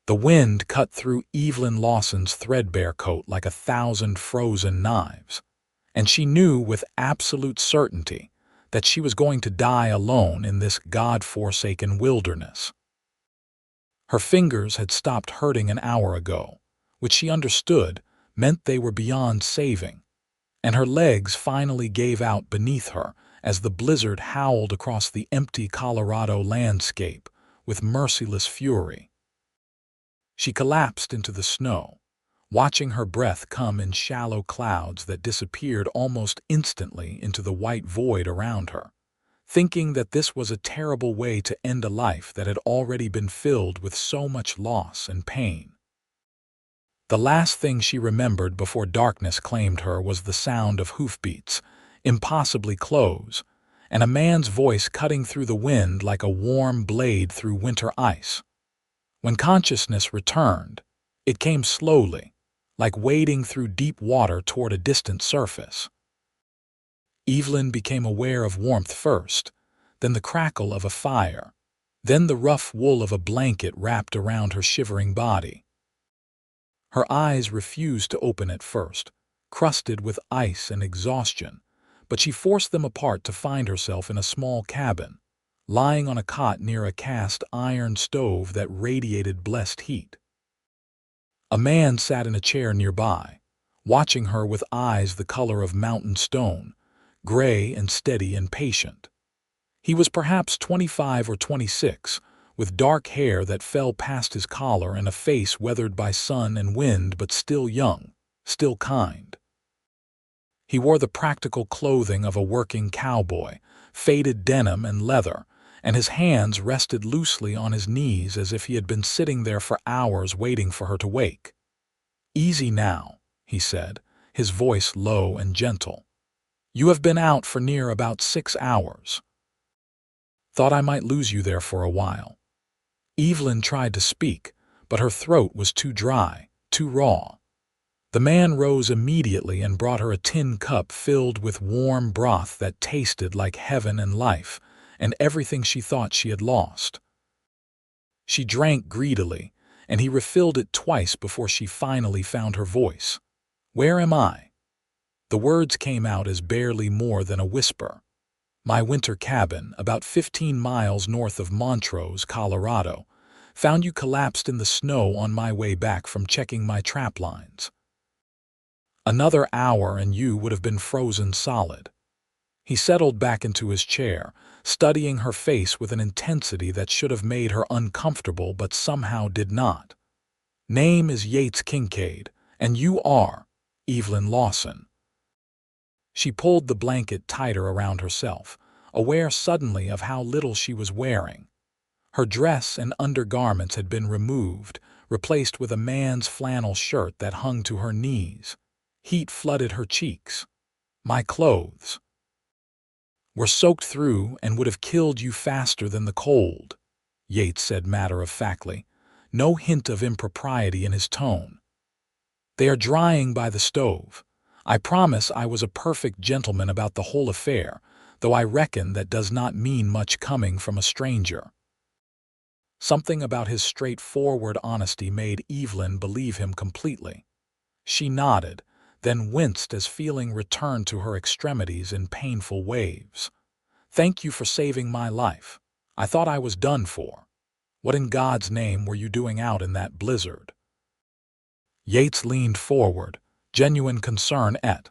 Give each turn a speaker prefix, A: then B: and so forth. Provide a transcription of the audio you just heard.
A: The wind cut through Evelyn Lawson's threadbare coat like 1,000 frozen knives, and she knew with absolute certainty that she was going to die alone in this God-forsaken wilderness. Her fingers had stopped hurting an hour ago, which she understood meant they were beyond saving, and her legs finally gave out beneath her as the blizzard howled across the empty Colorado landscape with merciless fury. She collapsed into the snow, watching her breath come in shallow clouds that disappeared almost instantly into the white void around her, thinking that this was a terrible way to end a life that had already been filled with so much loss and pain. The last thing she remembered before darkness claimed her was the sound of hoofbeats, impossibly close, and a man's voice cutting through the wind like a warm blade through winter ice. When consciousness returned, it came slowly, like wading through deep water toward a distant surface. Evelyn became aware of warmth first, then the crackle of a fire, then the rough wool of a blanket wrapped around her shivering body. Her eyes refused to open at first, crusted with ice and exhaustion, but she forced them apart to find herself in a small cabin, lying on a cot near a cast iron stove that radiated blessed heat. A man sat in a chair nearby, watching her with eyes the color of mountain stone, gray and steady and patient. He was perhaps 25 or 26, with dark hair that fell past his collar and a face weathered by sun and wind but still young, still kind. He wore the practical clothing of a working cowboy, faded denim and leather, and his hands rested loosely on his knees as if he had been sitting there for hours waiting for her to wake. "Easy now," he said, his voice low and gentle. "You have been out for near about 6 hours. Thought I might lose you there for a while." Evelyn tried to speak, but her throat was too dry, too raw. The man rose immediately and brought her a tin cup filled with warm broth that tasted like heaven and life, and everything she thought she had lost. She drank greedily, and he refilled it twice before she finally found her voice. "Where am I?" The words came out as barely more than a whisper. "My winter cabin, about 15 miles north of Montrose, Colorado. Found you collapsed in the snow on my way back from checking my trap lines. Another hour and you would have been frozen solid." He settled back into his chair, studying her face with an intensity that should have made her uncomfortable but somehow did not. "Name is Yates Kincaid, and you are Evelyn Lawson." She pulled the blanket tighter around herself, aware suddenly of how little she was wearing. Her dress and undergarments had been removed, replaced with a man's flannel shirt that hung to her knees. Heat flooded her cheeks. "My clothes were soaked through and would have killed you faster than the cold," Yates said matter-of-factly, no hint of impropriety in his tone. "They are drying by the stove. I promise I was a perfect gentleman about the whole affair, though I reckon that does not mean much coming from a stranger." Something about his straightforward honesty made Evelyn believe him completely. She nodded, then winced as feeling returned to her extremities in painful waves. "Thank you for saving my life. I thought I was done for. What in God's name were you doing out in that blizzard?" Yates leaned forward, genuine concern et